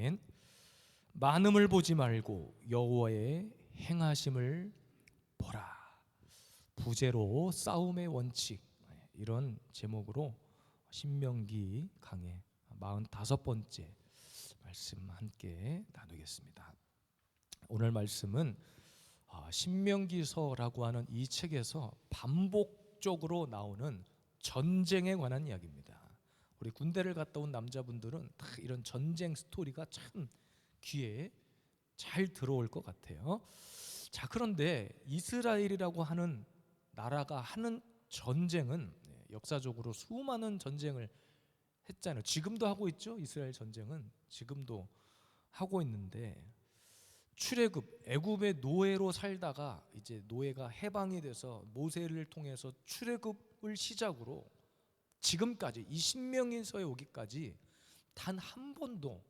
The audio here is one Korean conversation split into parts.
아멘. 많음을 보지 말고 여호와의 행하심을 보라. 부제로 싸움의 원칙, 이런 제목으로 신명기 강해 45번째 말씀 함께 나누겠습니다. 오늘 말씀은 신명기서라고 하는 이 책에서 반복적으로 나오는 전쟁에 관한 이야기입니다. 우리 군대를 갔다 온 남자분들은 다 이런 전쟁 스토리가 참 귀에 잘 들어올 것 같아요. 자, 그런데 이스라엘이라고 하는 나라가 하는 전쟁은 역사적으로 수많은 전쟁을 했잖아요. 지금도 하고 있죠. 이스라엘 전쟁은 지금도 하고 있는데, 출애굽, 애굽의 노예로 살다가 이제 노예가 해방이 돼서 모세를 통해서 출애굽을 시작으로 지금까지 이 신명기서에 오기까지 단 한 번도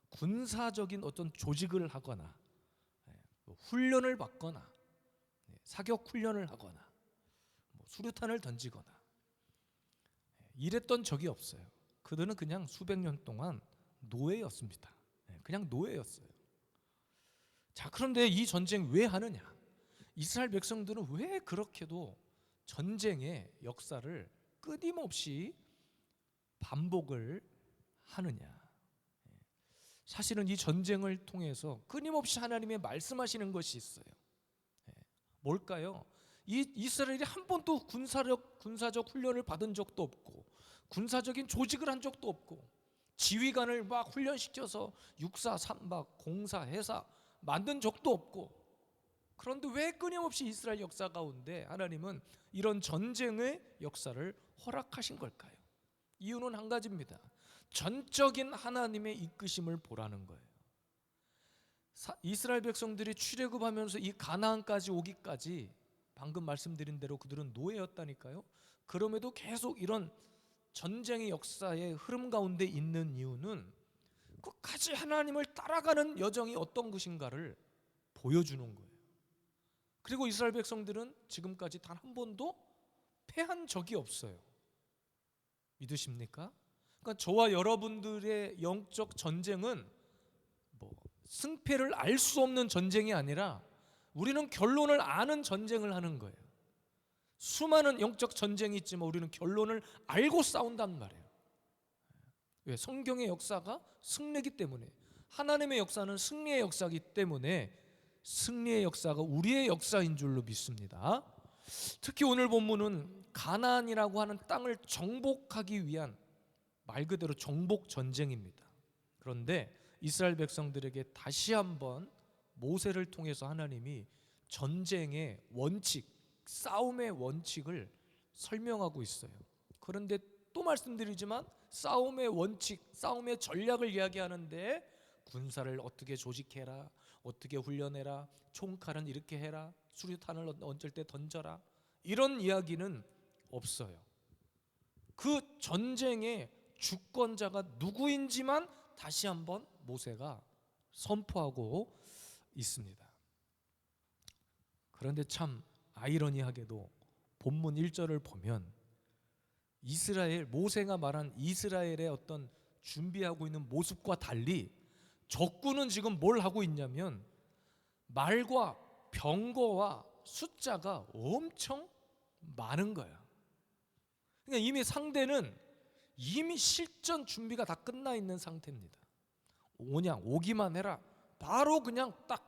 군사적인 어떤 조직을 하거나 훈련을 받거나 사격 훈련을 하거나 수류탄을 던지거나 이랬던 적이 없어요. 그들은 그냥 수백 년 동안 노예였습니다. 그냥 노예였어요. 자, 그런데 이 전쟁 왜 하느냐? 이스라엘 백성들은 왜 그렇게도 전쟁의 역사를 끊임없이 반복을 하느냐? 사실은 이 전쟁을 통해서 끊임없이 하나님의 말씀하시는 것이 있어요. 뭘까요? 이 이스라엘이 한 번도 군사적 훈련을 받은 적도 없고 군사적인 조직을 한 적도 없고 지휘관을 막 훈련시켜서 육사, 삼박, 공사, 해사 만든 적도 없고, 그런데 왜 끊임없이 이스라엘 역사 가운데 하나님은 이런 전쟁의 역사를 허락하신 걸까요? 이유는 한 가지입니다. 전적인 하나님의 이끄심을 보라는 거예요. 이스라엘 백성들이 출애굽하면서 이 가나안까지 오기까지 방금 말씀드린 대로 그들은 노예였다니까요. 그럼에도 계속 이런 전쟁의 역사의 흐름 가운데 있는 이유는 끝까지 하나님을 따라가는 여정이 어떤 것인가를 보여주는 거예요. 그리고 이스라엘 백성들은 지금까지 단 한 번도 패한 적이 없어요. 믿으십니까? 그러니까 저와 여러분들의 영적 전쟁은 승패를 알 수 없는 전쟁이 아니라 우리는 결론을 아는 전쟁을 하는 거예요. 수많은 영적 전쟁이 있지만 우리는 결론을 알고 싸운단 말이에요. 왜? 성경의 역사가 승리이기 때문에, 하나님의 역사는 승리의 역사이기 때문에 승리의 역사가 우리의 역사인 줄로 믿습니다. 특히 오늘 본문은 가나안이라고 하는 땅을 정복하기 위한 말 그대로 정복 전쟁입니다. 그런데 이스라엘 백성들에게 다시 한번 모세를 통해서 하나님이 전쟁의 원칙, 싸움의 원칙을 설명하고 있어요. 그런데 또 말씀드리지만 싸움의 원칙, 싸움의 전략을 이야기하는데 군사를 어떻게 조직해라, 어떻게 훈련해라, 총칼은 이렇게 해라, 수류탄을 얹을 때 던져라, 이런 이야기는 없어요. 그 전쟁의 주권자가 누구인지만 다시 한번 모세가 선포하고 있습니다. 그런데 참 아이러니하게도 본문 1절을 보면 모세가 말한 이스라엘의 어떤 준비하고 있는 모습과 달리 적군은 지금 뭘 하고 있냐면 말과 병거와 숫자가 엄청 많은 거야. 그러니까 이미 상대는 이미 실전 준비가 다 끝나 있는 상태입니다. 오기만 해라, 바로 그냥 딱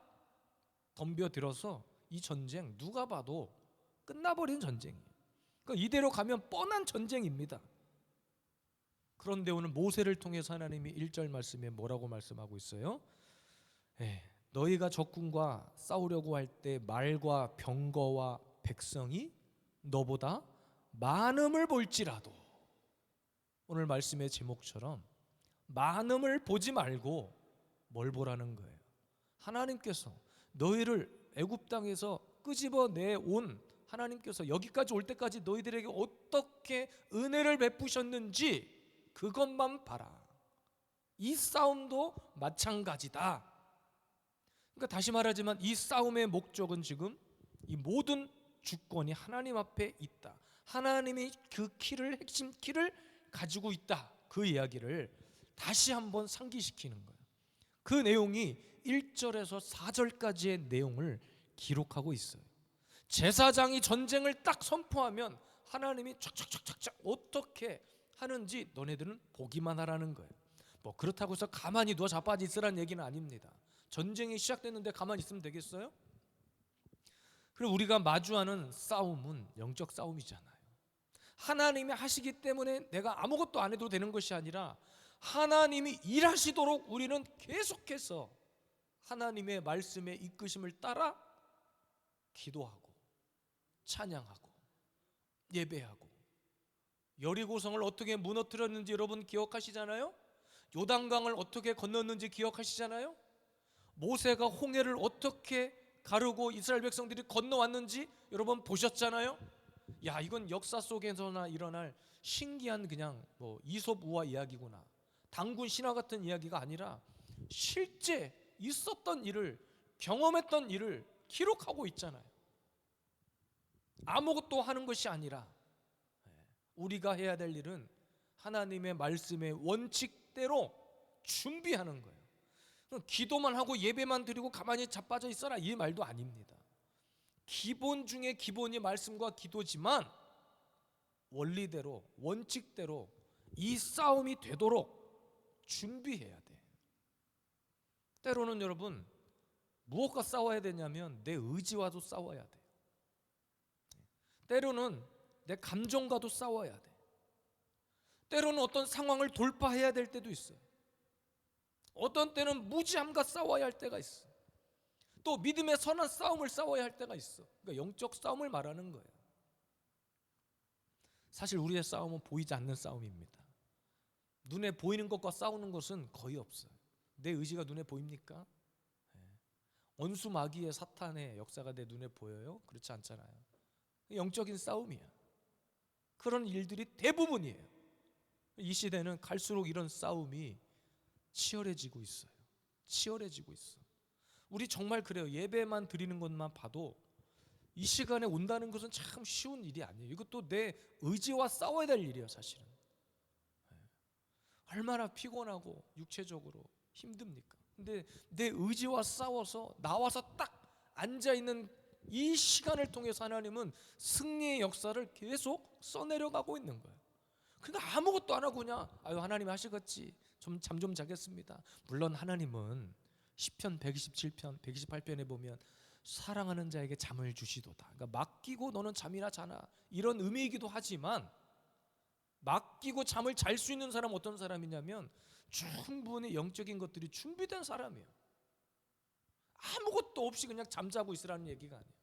덤벼들어서 이 전쟁 누가 봐도 끝나버린 전쟁이에요. 그러니까 이대로 가면 뻔한 전쟁입니다. 그런데 오늘 모세를 통해서 하나님이 1절 말씀에 뭐라고 말씀하고 있어요? 너희가 적군과 싸우려고 할 때 말과 병거와 백성이 너보다 많음을 볼지라도, 오늘 말씀의 제목처럼 많음을 보지 말고 뭘 보라는 거예요? 하나님께서 너희를 애굽 땅에서 끄집어내 온 하나님께서 여기까지 올 때까지 너희들에게 어떻게 은혜를 베푸셨는지 그것만 봐라. 이 싸움도 마찬가지다. 그러니까 다시 말하지만 이 싸움의 목적은 지금 이 모든 주권이 하나님 앞에 있다. 하나님이 그 핵심 키를 가지고 있다. 그 이야기를 다시 한번 상기시키는 거예요. 그 내용이 1절에서 4절까지의 내용을 기록하고 있어요. 제사장이 전쟁을 딱 선포하면 하나님이 촥촥촥촥 어떻게 하는지 너네들은 보기만 하라는 거예요. 뭐 그렇다고 해서 가만히 누워 자빠져 있으라는 얘기는 아닙니다. 전쟁이 시작됐는데 가만히 있으면 되겠어요? 그리고 우리가 마주하는 싸움은 영적 싸움이잖아요. 하나님이 하시기 때문에 내가 아무것도 안 해도 되는 것이 아니라 하나님이 일하시도록 우리는 계속해서 하나님의 말씀의 이끄심을 따라 기도하고 찬양하고 예배하고, 여리고성을 어떻게 무너뜨렸는지 여러분 기억하시잖아요. 요단강을 어떻게 건넜는지 기억하시잖아요. 모세가 홍해를 어떻게 가르고 이스라엘 백성들이 건너왔는지 여러분 보셨잖아요. 야, 이건 역사 속에서나 일어날 신기한 그냥 뭐 이솝 우화 이야기구나, 단군 신화 같은 이야기가 아니라 실제 있었던 일을, 경험했던 일을 기록하고 있잖아요. 아무것도 하는 것이 아니라 우리가 해야 될 일은 하나님의 말씀의 원칙대로 준비하는 거예요. 기도만 하고 예배만 드리고 가만히 자빠져 있어라 이 말도 아닙니다. 기본 중에 기본이 말씀과 기도지만 원리대로 원칙대로 이 싸움이 되도록 준비해야 돼. 때로는 여러분 무엇과 싸워야 되냐면 내 의지와도 싸워야 돼. 때로는 내 감정과도 싸워야 돼. 때로는 어떤 상황을 돌파해야 될 때도 있어요. 어떤 때는 무지함과 싸워야 할 때가 있어. 또 믿음의 선한 싸움을 싸워야 할 때가 있어. 그러니까 영적 싸움을 말하는 거예요. 사실 우리의 싸움은 보이지 않는 싸움입니다. 눈에 보이는 것과 싸우는 것은 거의 없어요. 내 의지가 눈에 보입니까? 원수 마귀의 사탄의 역사가 내 눈에 보여요? 그렇지 않잖아요. 영적인 싸움이야. 그런 일들이 대부분이에요. 이 시대는 갈수록 이런 싸움이 치열해지고 있어요. 치열해지고 있어. 우리 정말 그래요. 예배만 드리는 것만 봐도 이 시간에 온다는 것은 참 쉬운 일이 아니에요. 이것도 내 의지와 싸워야 될 일이에요, 사실은. 얼마나 피곤하고 육체적으로 힘듭니까? 근데 내 의지와 싸워서 나와서 딱 앉아있는 이 시간을 통해서 하나님은 승리의 역사를 계속 써내려가고 있는 거예요. 그러니까 아무것도 안 하고 그냥 아유 하나님 하시겠지, 좀 잠 좀 자겠습니다. 물론 하나님은 시편 127편 128편에 보면 사랑하는 자에게 잠을 주시도다. 그러니까 맡기고 너는 잠이나 자나 이런 의미이기도 하지만, 맡기고 잠을 잘 수 있는 사람은 어떤 사람이냐면 충분히 영적인 것들이 준비된 사람이에요. 아무것도 없이 그냥 잠자고 있으라는 얘기가 아니에요.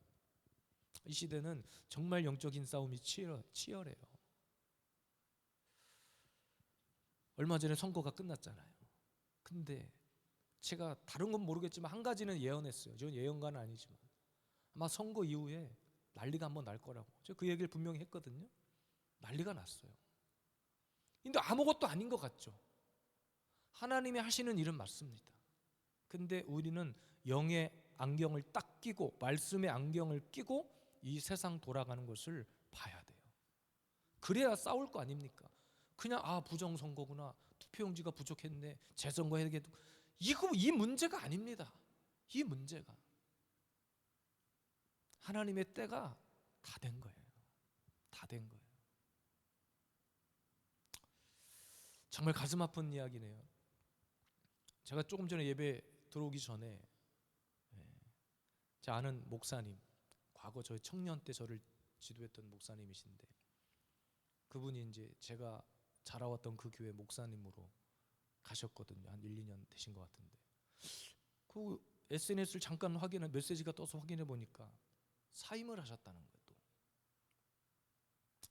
이 시대는 정말 영적인 싸움이 치열해요. 얼마 전에 선거가 끝났잖아요. 근데 제가 다른 건 모르겠지만 한 가지는 예언했어요. 저는 예언가는 아니지만 아마 선거 이후에 난리가 한번 날 거라고. 제가 그 얘기를 분명히 했거든요. 난리가 났어요. 근데 아무것도 아닌 것 같죠. 하나님이 하시는 일은 맞습니다. 근데 우리는 영의 안경을 딱 끼고 말씀의 안경을 끼고 이 세상 돌아가는 것을 봐야 돼요. 그래야 싸울 거 아닙니까? 그냥 부정선거구나, 투표용지가 부족했네, 재선거 해야겠다, 이 문제가 아닙니다. 이 문제가 하나님의 때가 다 된 거예요. 다 된 거예요. 정말 가슴 아픈 이야기네요. 제가 조금 전에 예배 들어오기 전에 제 아는 목사님, 과거 저희 청년 때 저를 지도했던 목사님이신데 그분이 이제 제가 자라왔던 그 교회 목사님으로 가셨거든요. 한 1, 2년 되신 것 같은데 그 SNS를 잠깐 메시지가 떠서 확인해 보니까 사임을 하셨다는 거예요. 또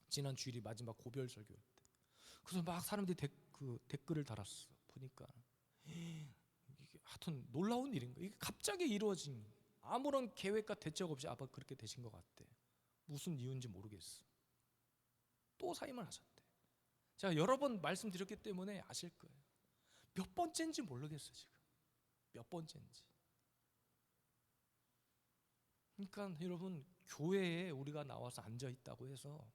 지난 주일이 마지막 고별 설교일 때. 그래서 막 사람들이 댓글을 달았어. 보니까 이게 하여튼 놀라운 일인 거예요. 이게 갑자기 이루어진, 아무런 계획과 대책 없이 그렇게 되신 것 같대. 무슨 이유인지 모르겠어. 또 사임을 하셨대. 제가 여러 번 말씀드렸기 때문에 아실 거예요. 몇 번째인지 모르겠어요. 지금 몇 번째인지. 그러니까 여러분, 교회에 우리가 나와서 앉아 있다고 해서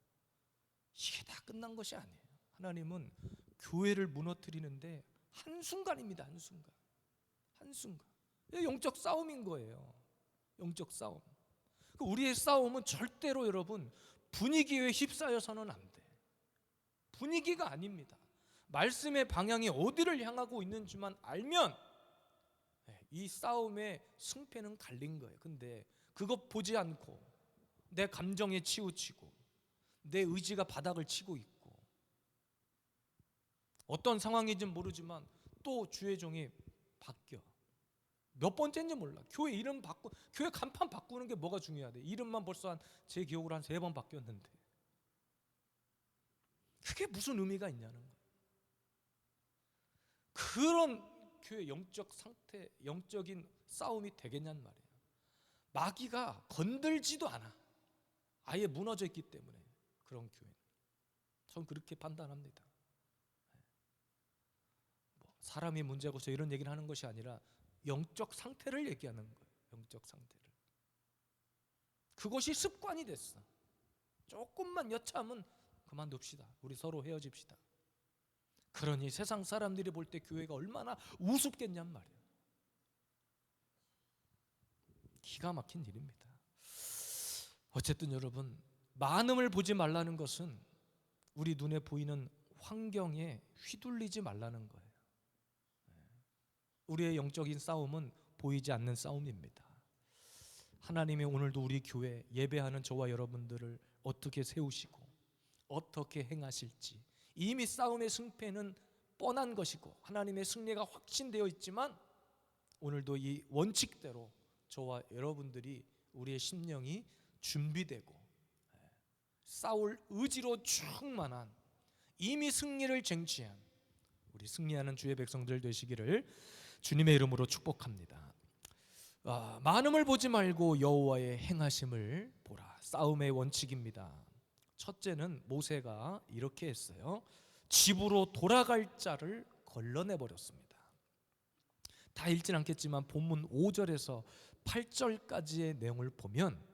이게 다 끝난 것이 아니에요. 하나님은 교회를 무너뜨리는데 한순간입니다. 한순간. 한순간. 영적 싸움인 거예요. 영적 싸움. 우리의 싸움은 절대로 여러분 분위기에 휩싸여서는 안 돼. 분위기가 아닙니다. 말씀의 방향이 어디를 향하고 있는지만 알면 이 싸움의 승패는 갈린 거예요. 근데 그것 보지 않고 내 감정에 치우치고 내 의지가 바닥을 치고 있고 어떤 상황인지는 모르지만 또 주의 종이 바뀌어. 몇 번째인지 몰라. 교회 이름 교회 간판 바꾸는 게 뭐가 중요하대. 이름만 벌써 제 기억으로 한 3번 바뀌었는데 그게 무슨 의미가 있냐는 거예요. 그런 교회 영적 상태, 영적인 싸움이 되겠냔 말이에요. 마귀가 건들지도 않아. 아예 무너져 있기 때문에 그런 교회는. 전 그렇게 판단합니다. 사람이 문제고 저 이런 얘기를 하는 것이 아니라 영적 상태를 얘기하는 거예요. 영적 상태를. 그것이 습관이 됐어. 조금만 여차하면 그만둡시다. 우리 서로 헤어집시다. 그러니 세상 사람들이 볼 때 교회가 얼마나 우습겠냔 말이에요. 기가 막힌 일입니다. 어쨌든 여러분, 많음을 보지 말라는 것은 우리 눈에 보이는 환경에 휘둘리지 말라는 거예요. 우리의 영적인 싸움은 보이지 않는 싸움입니다. 하나님이 오늘도 우리 교회 예배하는 저와 여러분들을 어떻게 세우시고 어떻게 행하실지, 이미 싸움의 승패는 뻔한 것이고 하나님의 승리가 확신되어 있지만 오늘도 이 원칙대로 저와 여러분들이 우리의 심령이 준비되고 싸울 의지로 충만한, 이미 승리를 쟁취한 우리 승리하는 주의 백성들 되시기를 주님의 이름으로 축복합니다. 많음을 보지 말고 여호와의 행하심을 보라. 싸움의 원칙입니다. 첫째는 모세가 이렇게 했어요. 집으로 돌아갈 자를 걸러내버렸습니다. 다 읽진 않겠지만 본문 5절에서 8절까지의 내용을 보면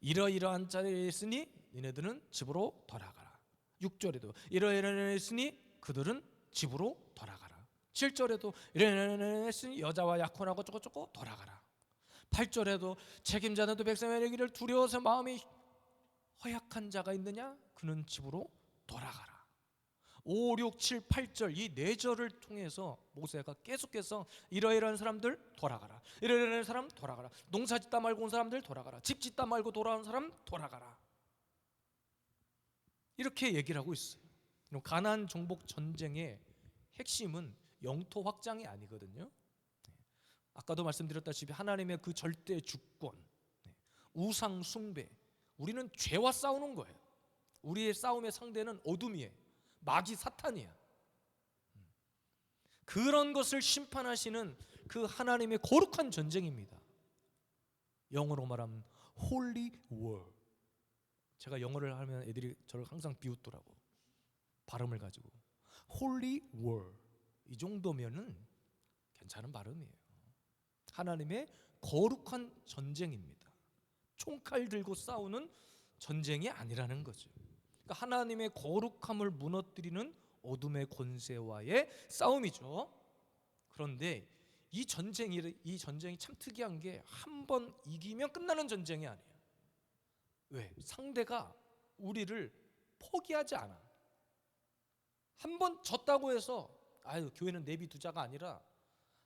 이러이러한 자들이 있으니 너희들은 집으로 돌아가라. 6절에도 이러이러한 자들이 있으니 그들은 집으로 돌아가라. 7절에도 이러이러한 자들이 있으니 여자와 약혼하고 쪼꼬쪼꼬 돌아가라. 8절에도 책임자들도 백성의 이르기를 두려워서 마음이 허약한 자가 있느냐? 그는 집으로 돌아가라. 5, 6, 7, 8절 이 4절을 통해서 모세가 계속해서 이러이러한 사람들 돌아가라, 이러이러한 사람 돌아가라, 농사 짓다 말고 온 사람들 돌아가라, 집 짓다 말고 돌아온 사람 돌아가라, 이렇게 얘기를 하고 있어요. 가나안 정복 전쟁의 핵심은 영토 확장이 아니거든요. 아까도 말씀드렸다시피 하나님의 그 절대 주권, 우상 숭배, 우리는 죄와 싸우는 거예요. 우리의 싸움의 상대는 어둠이에요. 마귀 사탄이야. 그런 것을 심판하시는 그 하나님의 거룩한 전쟁입니다. 영어로 말하면 Holy War. 제가 영어를 하면 애들이 저를 항상 비웃더라고. 발음을 가지고 Holy War. 이 정도면은 괜찮은 발음이에요. 하나님의 거룩한 전쟁입니다. 총칼 들고 싸우는 전쟁이 아니라는 거죠. 그러니까 하나님의 거룩함을 무너뜨리는 어둠의 권세와의 싸움이죠. 그런데 이 전쟁이 참 특이한 게 한 번 이기면 끝나는 전쟁이 아니에요. 왜? 상대가 우리를 포기하지 않아. 한 번 졌다고 해서 교회는 내비두자가 아니라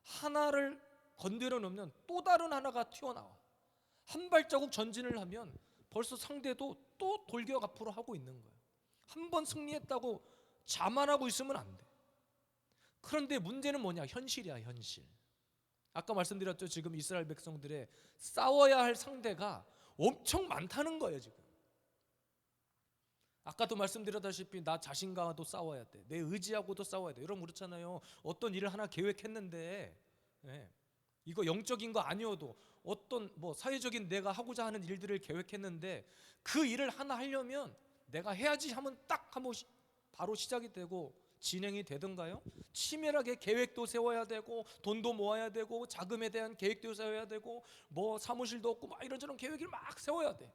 하나를 건드려 놓으면 또 다른 하나가 튀어나와. 한 발자국 전진을 하면 벌써 상대도 또 돌격 앞으로 하고 있는 거예요. 한 번 승리했다고 자만하고 있으면 안 돼. 그런데 문제는 뭐냐? 현실이야, 현실. 아까 말씀드렸죠. 지금 이스라엘 백성들의 싸워야 할 상대가 엄청 많다는 거예요, 지금. 아까도 말씀드렸다시피 나 자신과도 싸워야 돼. 내 의지하고도 싸워야 돼. 여러분 그렇잖아요. 어떤 일을 하나 계획했는데 이거 영적인 거 아니어도 어떤 사회적인 내가 하고자 하는 일들을 계획했는데 그 일을 하나 하려면 내가 해야지 하면 딱 한번 바로 시작이 되고 진행이 되던가요? 치밀하게 계획도 세워야 되고 돈도 모아야 되고 자금에 대한 계획도 세워야 되고 사무실도 없고 이런저런 계획을 막 세워야 돼.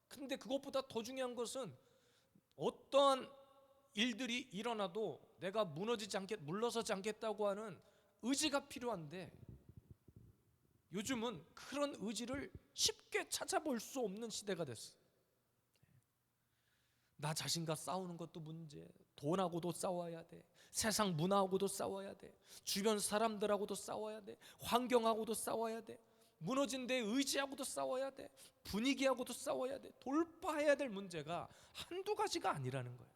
근데 그것보다 더 중요한 것은 어떠한 일들이 일어나도 내가 물러서지 않겠다고 하는 의지가 필요한데 요즘은 그런 의지를 쉽게 찾아볼 수 없는 시대가 됐어요. 나 자신과 싸우는 것도 문제, 돈하고도 싸워야 돼, 세상 문화하고도 싸워야 돼, 주변 사람들하고도 싸워야 돼, 환경하고도 싸워야 돼, 무너진 데 의지하고도 싸워야 돼, 분위기하고도 싸워야 돼. 돌파해야 될 문제가 한두 가지가 아니라는 거예요.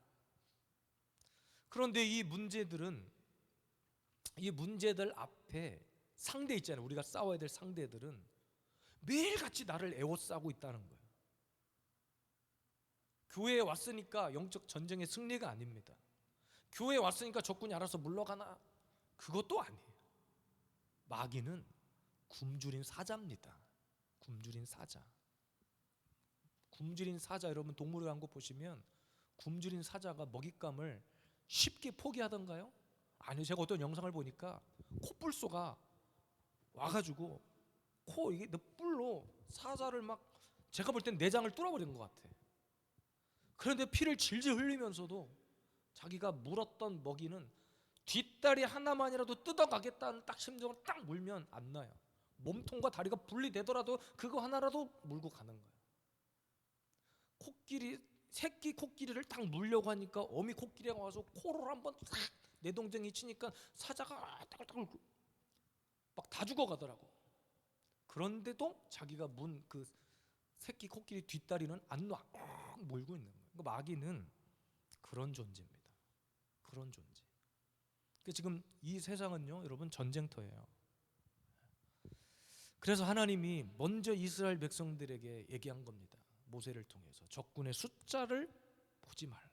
그런데 이 문제들 앞에 상대 있잖아요. 우리가 싸워야 될 상대들은 매일같이 나를 에워싸고 있다는 거예요. 교회에 왔으니까 영적 전쟁의 승리가 아닙니다. 교회에 왔으니까 적군이 알아서 물러가나? 그것도 아니에요. 마귀는 굶주린 사자입니다. 굶주린 사자. 굶주린 사자, 여러분 동물의 왕국 보시면 굶주린 사자가 먹잇감을 쉽게 포기하던가요? 아니요. 제가 어떤 영상을 보니까 코뿔소가 와가지고 이게 뿔로 사자를 막, 제가 볼 땐 내장을 뚫어버린 것 같아. 그런데 피를 질질 흘리면서도 자기가 물었던 먹이는 뒷다리 하나만이라도 뜯어가겠다는 딱 심정을 딱 물면 안 나요. 몸통과 다리가 분리되더라도 그거 하나라도 물고 가는 거예요. 새끼 코끼리를 딱 물려고 하니까 어미 코끼리가 와서 코를 한번 싹 내동댕이 치니까 사자가 따글따글 막 다 죽어가더라고. 그런데도 자기가 문 그 새끼 코끼리 뒷다리는 안 놔, 몰고 있는 거예요. 그러니까 마귀는 그런 존재입니다. 그런 존재. 그러니까 지금 이 세상은요, 여러분 전쟁터예요. 그래서 하나님이 먼저 이스라엘 백성들에게 얘기한 겁니다. 모세를 통해서 적군의 숫자를 보지 말라.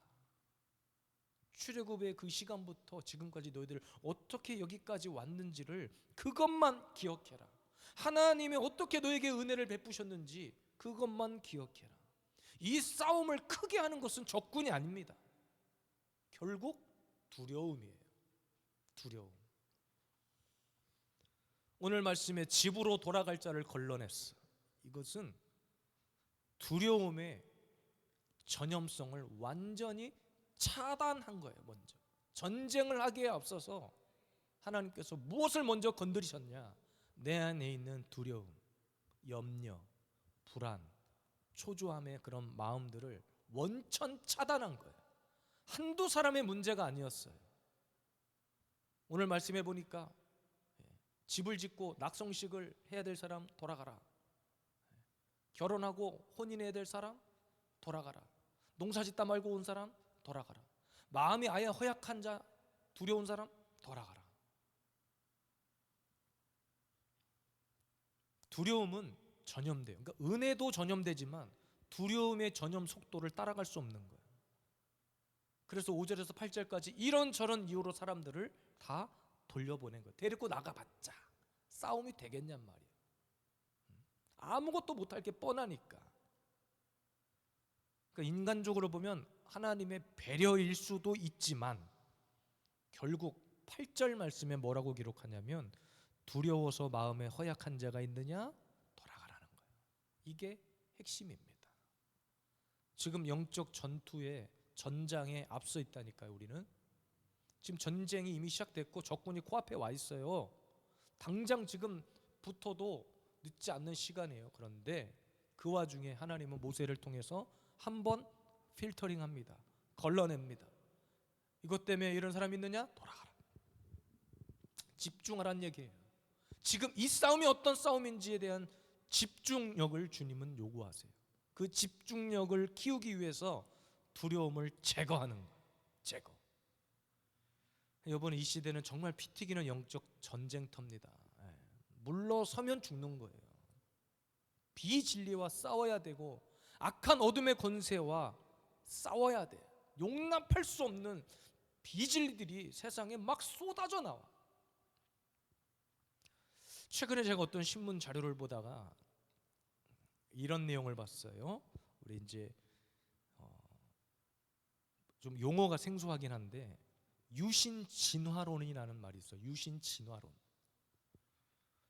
출애굽의 그 시간부터 지금까지 너희들 어떻게 여기까지 왔는지를 그것만 기억해라. 하나님이 어떻게 너에게 은혜를 베푸셨는지 그것만 기억해라. 이 싸움을 크게 하는 것은 적군이 아닙니다. 결국 두려움이에요. 두려움. 오늘 말씀에 집으로 돌아갈 자를 걸러냈어. 이것은 두려움의 전염성을 완전히 차단한 거예요. 먼저 전쟁을 하기에 앞서서 하나님께서 무엇을 먼저 건드리셨냐? 내 안에 있는 두려움, 염려, 불안, 초조함의 그런 마음들을 원천 차단한 거예요. 한두 사람의 문제가 아니었어요. 오늘 말씀해 보니까 집을 짓고 낙성식을 해야 될 사람 돌아가라. 결혼하고 혼인해야 될 사람 돌아가라. 농사 짓다 말고 온 사람 돌아가라. 마음이 아예 허약한 자, 두려운 사람 돌아가라. 두려움은 전염돼요. 그러니까 은혜도 전염되지만 두려움의 전염 속도를 따라갈 수 없는 거예요. 그래서 5절에서 8절까지 이런저런 이유로 사람들을 다 돌려보낸 거예요. 데리고 나가봤자 싸움이 되겠냔 말이에요. 아무것도 못할 게 뻔하니까. 그러니까 인간적으로 보면 하나님의 배려일 수도 있지만 결국 8절 말씀에 뭐라고 기록하냐면 두려워서 마음에 허약한 자가 있느냐? 돌아가라는 거예요. 이게 핵심입니다. 지금 영적 전투의 전장에 앞서 있다니까요. 우리는 지금 전쟁이 이미 시작됐고 적군이 코앞에 와 있어요. 당장 지금부터도 늦지 않는 시간이에요. 그런데 그 와중에 하나님은 모세를 통해서 한번 필터링합니다. 걸러냅니다. 이것 때문에 이런 사람이 있느냐? 돌아가라. 집중하라는 얘기예요. 지금 이 싸움이 어떤 싸움인지에 대한 집중력을 주님은 요구하세요. 그 집중력을 키우기 위해서 두려움을 제거하는 거예요. 제거. 여러분, 이 시대는 정말 피 튀기는 영적 전쟁터입니다. 물러서면 죽는 거예요. 비진리와 싸워야 되고 악한 어둠의 권세와 싸워야 돼. 용납할 수 없는 비진리들이 세상에 막 쏟아져 나와. 최근에 제가 어떤 신문 자료를 보다가 이런 내용을 봤어요. 우리 이제 좀 용어가 생소하긴 한데 유신 진화론이라는 말이 있어요. 유신 진화론.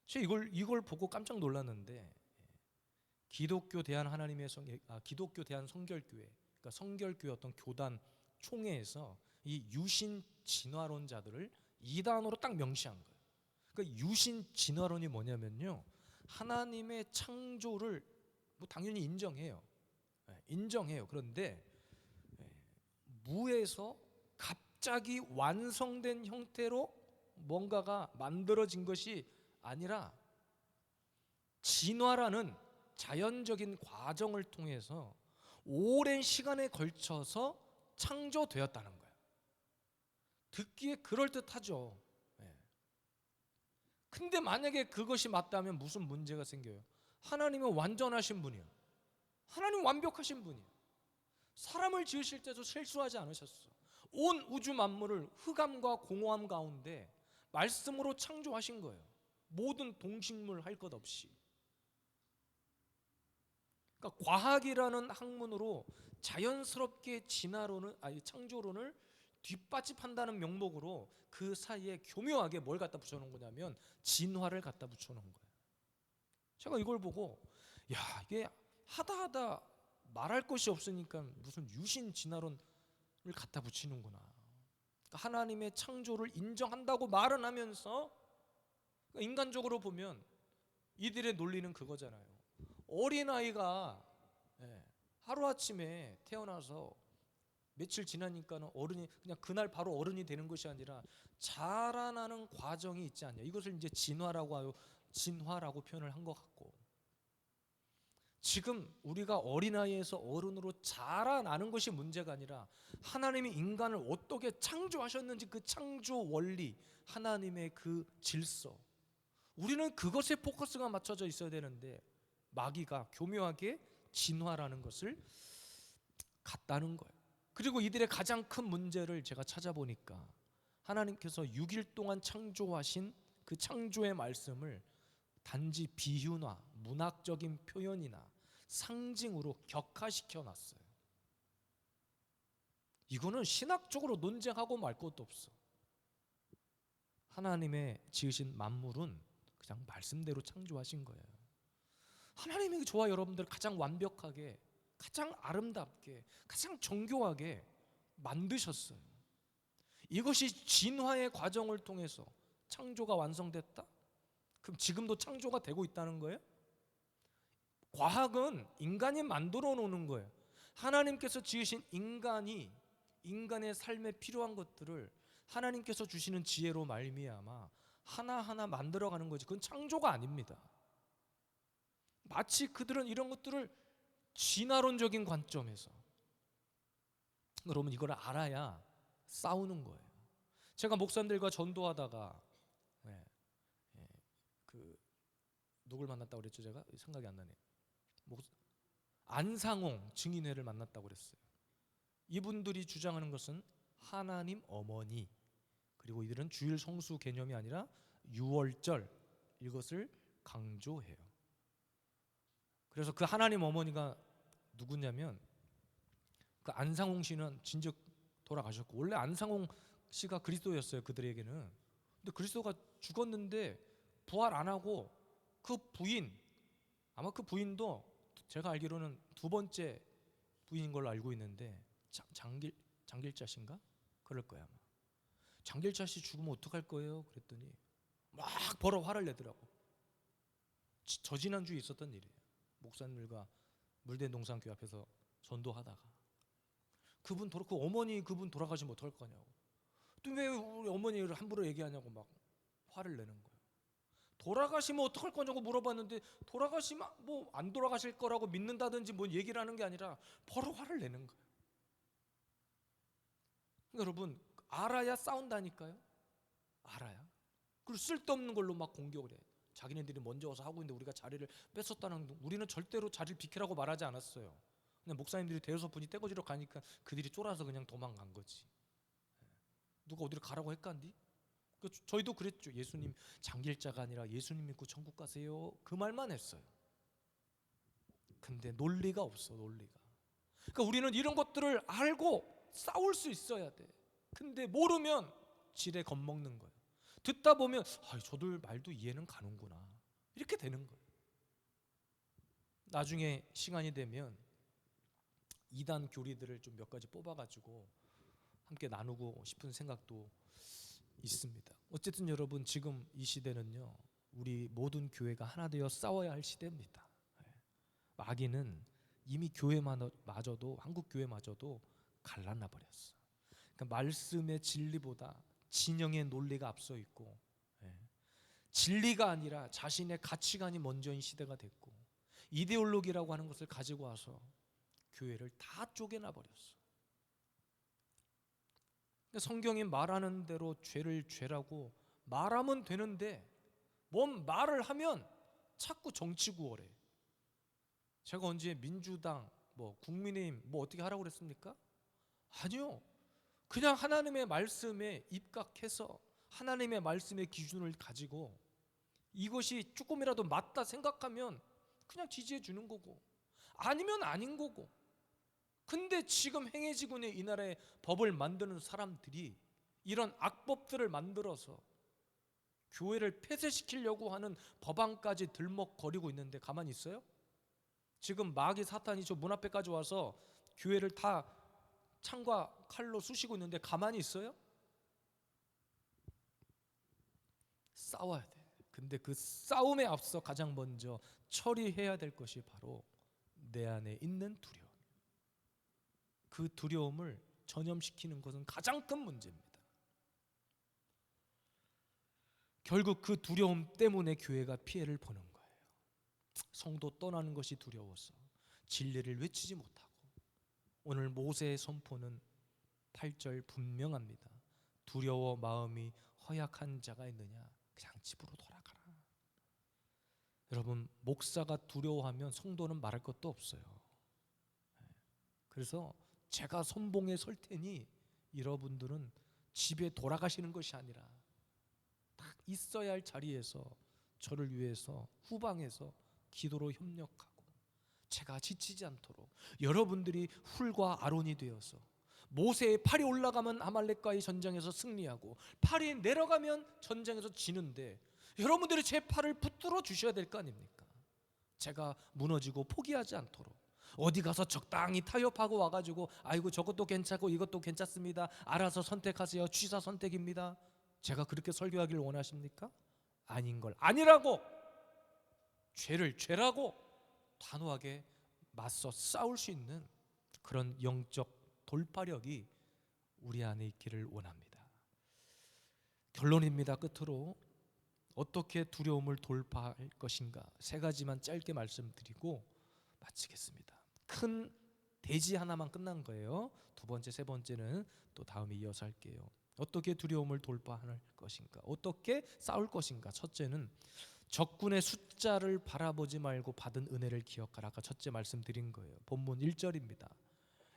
제가 이걸 보고 깜짝 놀랐는데 기독교 대한 기독교 대한 성결교회, 그러니까 성결교회 어떤 교단 총회에서 이 유신 진화론자들을 이단으로 딱 명시한 거예요. 그러니까 유신 진화론이 뭐냐면요, 하나님의 창조를 뭐 당연히 인정해요. 인정해요. 그런데 무에서 갑자기 완성된 형태로 뭔가가 만들어진 것이 아니라 진화라는 자연적인 과정을 통해서 오랜 시간에 걸쳐서 창조되었다는 거예요. 듣기에 그럴듯하죠. 근데 만약에 그것이 맞다면 무슨 문제가 생겨요? 하나님은 완전하신 분이에요. 하나님 완벽하신 분이에요. 사람을 지으실 때도 실수하지 않으셨어. 온 우주 만물을 흑암과 공허함 가운데 말씀으로 창조하신 거예요. 모든 동식물 할 것 없이. 그러니까 과학이라는 학문으로 자연스럽게 창조론을 뒷받침한다는 명목으로 그 사이에 교묘하게 뭘 갖다 붙여놓은 거냐면 진화를 갖다 붙여놓은 거예요. 제가 이걸 보고 야, 이게 하다 말할 것이 없으니까 무슨 유신 진화론을 갖다 붙이는구나. 그러니까 하나님의 창조를 인정한다고 말은 하면서 인간적으로 보면 이들의 논리는 그거잖아요. 어린아이가 하루아침에 태어나서 며칠 지나니까는 어른이 그냥 그날 바로 어른이 되는 것이 아니라 자라나는 과정이 있지 않냐. 이것을 이제 진화라고 표현을 한 것 같고, 지금 우리가 어린아이에서 어른으로 자라나는 것이 문제가 아니라 하나님이 인간을 어떻게 창조하셨는지 그 창조 원리, 하나님의 그 질서, 우리는 그것에 포커스가 맞춰져 있어야 되는데 마귀가 교묘하게 진화라는 것을 갖다는 거예요. 그리고 이들의 가장 큰 문제를 제가 찾아보니까 하나님께서 6일 동안 창조하신 그 창조의 말씀을 단지 비유나 문학적인 표현이나 상징으로 격화시켜 놨어요. 이거는 신학적으로 논쟁하고 말 것도 없어. 하나님의 지으신 만물은 그냥 말씀대로 창조하신 거예요. 하나님이 저와 여러분들 가장 완벽하게, 가장 아름답게, 가장 정교하게 만드셨어요. 이것이 진화의 과정을 통해서 창조가 완성됐다? 그럼 지금도 창조가 되고 있다는 거예요? 과학은 인간이 만들어 놓는 거예요. 하나님께서 지으신 인간의 삶에 필요한 것들을 하나님께서 주시는 지혜로 말미암아 하나하나 만들어가는 거지. 그건 창조가 아닙니다. 마치 그들은 이런 것들을 진화론적인 관점에서, 여러분 이걸 알아야 싸우는 거예요. 제가 목사님들과 전도하다가 누굴 만났다고 그랬죠? 제가 생각이 안 나네. 안상홍 증인회를 만났다고 그랬어요. 이분들이 주장하는 것은 하나님 어머니, 그리고 이들은 주일 성수 개념이 아니라 유월절, 이것을 강조해요. 그래서 그 하나님 어머니가 누구냐면 그 안상홍 씨는 진즉 돌아가셨고, 원래 안상홍 씨가 그리스도였어요, 그들에게는. 근데 그리스도가 죽었는데 부활 안 하고 그 부인, 아마 그 부인도 제가 알기로는 두 번째 부인인 걸로 알고 있는데 장길자씨인가? 그럴 거야 아마. 장길자씨 죽으면 어떡할 거예요? 그랬더니 막 벌어 화를 내더라고. 저 지난주에 있었던 일이에요. 목사님들과 물대농산교회 앞에서 전도하다가 그 어머니 그분 돌아가시면 어떡할 거냐고, 또 왜 우리 어머니를 함부로 얘기하냐고 막 화를 내는 거예요. 돌아가시면 어떡할 거냐고 물어봤는데 돌아가시면 뭐 안 돌아가실 거라고 믿는다든지 뭐 얘기를 하는 게 아니라 바로 화를 내는 거예요. 여러분 알아야 싸운다니까요. 알아야. 그리고 쓸데없는 걸로 막 공격을 해. 자기네들이 먼저 와서 하고 있는데 우리가 자리를 뺏었다는. 우리는 절대로 자리를 비키라고 말하지 않았어요. 그냥 목사님들이 대여섯 분이 떼거지로 가니까 그들이 쫄아서 그냥 도망간 거지. 누가 어디를 가라고 했간디? 저희도 그랬죠. 예수님 장길자가 아니라 예수님 믿고 천국 가세요, 그 말만 했어요. 근데 논리가 없어, 논리가. 그러니까 우리는 이런 것들을 알고 싸울 수 있어야 돼. 근데 모르면 지레 겁먹는 거예요. 듣다 보면 저들 말도 이해는 가는구나, 이렇게 되는 거예요. 나중에 시간이 되면 이단 교리들을 좀 몇 가지 뽑아가지고 함께 나누고 싶은 생각도 있습니다. 어쨌든 여러분 지금 이 시대는요, 우리 모든 교회가 하나 되어 싸워야 할 시대입니다. 마귀는 이미 교회마저도, 한국 교회마저도 갈라놔 버렸어. 그러니까 말씀의 진리보다 진영의 논리가 앞서 있고, 진리가 아니라 자신의 가치관이 먼저인 시대가 됐고, 이데올로기라고 하는 것을 가지고 와서 교회를 다 쪼개놔 버렸어. 성경이 말하는 대로 죄를 죄라고 말하면 되는데 뭔 말을 하면 자꾸 정치 구월해. 제가 언제 민주당, 국민의힘 어떻게 하라고 그랬습니까? 아니요. 그냥 하나님의 말씀에 입각해서 하나님의 말씀의 기준을 가지고 이것이 조금이라도 맞다 생각하면 그냥 지지해 주는 거고, 아니면 아닌 거고. 근데 지금 행해지군의 이 나라의 법을 만드는 사람들이 이런 악법들을 만들어서 교회를 폐쇄시키려고 하는 법안까지 들먹거리고 있는데 가만히 있어요? 지금 마귀 사탄이 저 문 앞에까지 와서 교회를 다 창과 칼로 쑤시고 있는데 가만히 있어요? 싸워야 돼. 근데 그 싸움에 앞서 가장 먼저 처리해야 될 것이 바로 내 안에 있는 두려움. 그 두려움을 전염시키는 것은 가장 큰 문제입니다. 결국 그 두려움 때문에 교회가 피해를 보는 거예요. 성도 떠나는 것이 두려워서 진리를 외치지 못하고, 오늘 모세의 선포는 8절 분명합니다. 두려워 마음이 허약한 자가 있느냐, 그냥 집으로 돌아가라. 여러분, 목사가 두려워하면 성도는 말할 것도 없어요. 그래서 제가 선봉에 설 테니 여러분들은 집에 돌아가시는 것이 아니라 딱 있어야 할 자리에서 저를 위해서 후방에서 기도로 협력하고, 제가 지치지 않도록 여러분들이 훌과 아론이 되어서 모세의 팔이 올라가면 아말렉과의 전쟁에서 승리하고 팔이 내려가면 전쟁에서 지는데 여러분들이 제 팔을 붙들어 주셔야 될 거 아닙니까? 제가 무너지고 포기하지 않도록 어디 가서 적당히 타협하고 와가지고 아이고 저것도 괜찮고 이것도 괜찮습니다, 알아서 선택하세요, 취사 선택입니다. 제가 그렇게 설교하기를 원하십니까? 아닌 걸 아니라고, 죄를 죄라고 단호하게 맞서 싸울 수 있는 그런 영적 돌파력이 우리 안에 있기를 원합니다. 결론입니다. 끝으로 어떻게 두려움을 돌파할 것인가, 세 가지만 짧게 말씀드리고 마치겠습니다. 큰 대지 하나만 끝난 거예요. 두 번째, 세 번째는 또 다음에 이어서 할게요. 어떻게 두려움을 돌파할 것인가, 어떻게 싸울 것인가. 첫째는 적군의 숫자를 바라보지 말고 받은 은혜를 기억하라. 아까 첫째 말씀드린 거예요. 본문 1절입니다.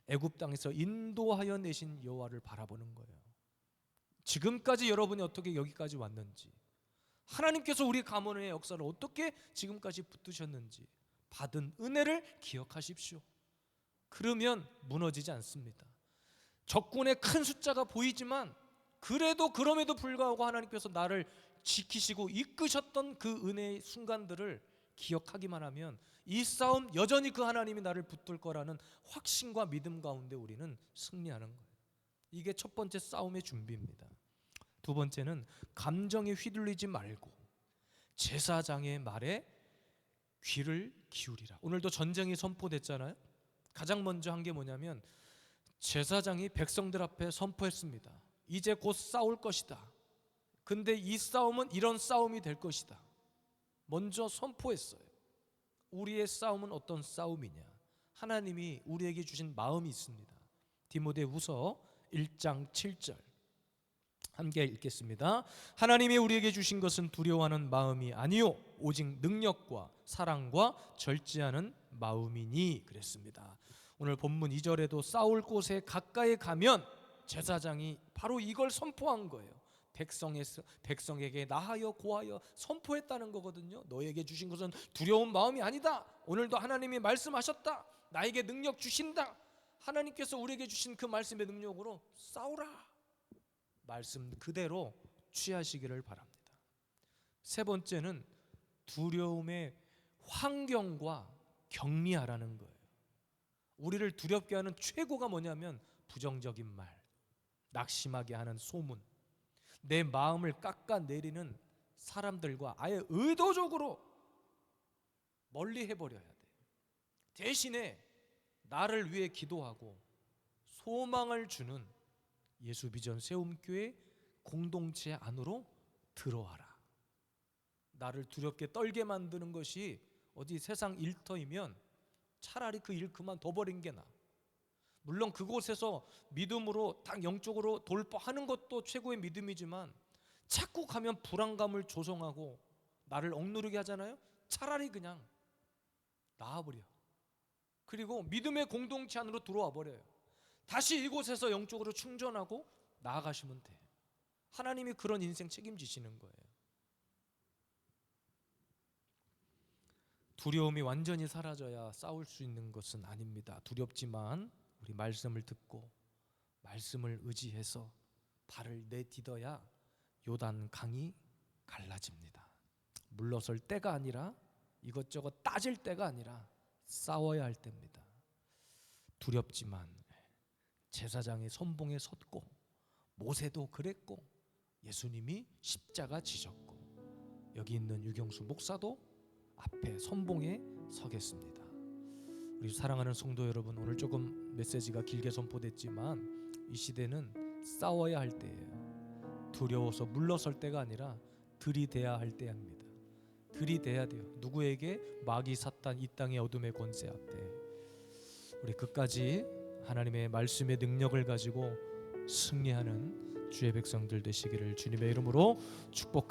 애굽 땅에서 인도하여 내신 여호와를 바라보는 거예요. 지금까지 여러분이 어떻게 여기까지 왔는지, 하나님께서 우리 가문의 역사를 어떻게 지금까지 붙드셨는지 받은 은혜를 기억하십시오. 그러면 무너지지 않습니다. 적군의 큰 숫자가 보이지만 그래도 그럼에도 불구하고 하나님께서 나를 지키시고 이끄셨던 그 은혜의 순간들을 기억하기만 하면 이 싸움 여전히 그 하나님이 나를 붙들 거라는 확신과 믿음 가운데 우리는 승리하는 거예요. 이게 첫 번째 싸움의 준비입니다. 두 번째는 감정에 휘둘리지 말고 제사장의 말에 귀를 기울이라. 오늘도 전쟁이 선포됐잖아요. 가장 먼저 한 게 뭐냐면 제사장이 백성들 앞에 선포했습니다. 이제 곧 싸울 것이다. 근데 이 싸움은 이런 싸움이 될 것이다. 먼저 선포했어요. 우리의 싸움은 어떤 싸움이냐? 하나님이 우리에게 주신 마음이 있습니다. 디모데후서 1장 7절 함께 읽겠습니다. 하나님이 우리에게 주신 것은 두려워하는 마음이 아니요 오직 능력과 사랑과 절제하는 마음이니 그랬습니다. 오늘 본문 2절에도 싸울 곳에 가까이 가면 제사장이 바로 이걸 선포한 거예요. 백성에게 나하여 고하여 선포했다는 거거든요. 너에게 주신 것은 두려운 마음이 아니다. 오늘도 하나님이 말씀하셨다. 나에게 능력 주신다. 하나님께서 우리에게 주신 그 말씀의 능력으로 싸우라. 말씀 그대로 취하시기를 바랍니다. 세 번째는 두려움의 환경과 격리하라는 거예요. 우리를 두렵게 하는 최고가 뭐냐면 부정적인 말, 낙심하게 하는 소문, 내 마음을 깎아내리는 사람들과 아예 의도적으로 멀리 해버려야 돼. 대신에 나를 위해 기도하고 소망을 주는 예수비전 세움교회 공동체 안으로 들어와라. 나를 두렵게 떨게 만드는 것이 어디 세상 일터이면 차라리 그 일 그만둬버린 게 나아. 물론 그곳에서 믿음으로 딱 영적으로 돌파하는 것도 최고의 믿음이지만 자꾸 가면 불안감을 조성하고 나를 억누르게 하잖아요. 차라리 그냥 나와버려. 그리고 믿음의 공동체 안으로 들어와 버려요. 다시 이곳에서 영적으로 충전하고 나아가시면 돼. 하나님이 그런 인생 책임지시는 거예요. 두려움이 완전히 사라져야 싸울 수 있는 것은 아닙니다. 두렵지만 우리 말씀을 듣고 말씀을 의지해서 발을 내딛어야 요단 강이 갈라집니다. 물러설 때가 아니라 이것저것 따질 때가 아니라 싸워야 할 때입니다. 두렵지만 제사장의 선봉에 섰고 모세도 그랬고 예수님이 십자가 지셨고 여기 있는 유경수 목사도 앞에 선봉에 서겠습니다. 우리 사랑하는 성도 여러분, 오늘 조금 메시지가 길게 선포됐지만 이 시대는 싸워야 할 때예요. 두려워서 물러설 때가 아니라 들이대야 할 때입니다. 들이대야 돼요. 누구에게? 마귀 사탄 이 땅의 어둠의 권세 앞에. 우리 끝까지 하나님의 말씀의 능력을 가지고 승리하는 주의 백성들 되시기를 주님의 이름으로 축복합니다.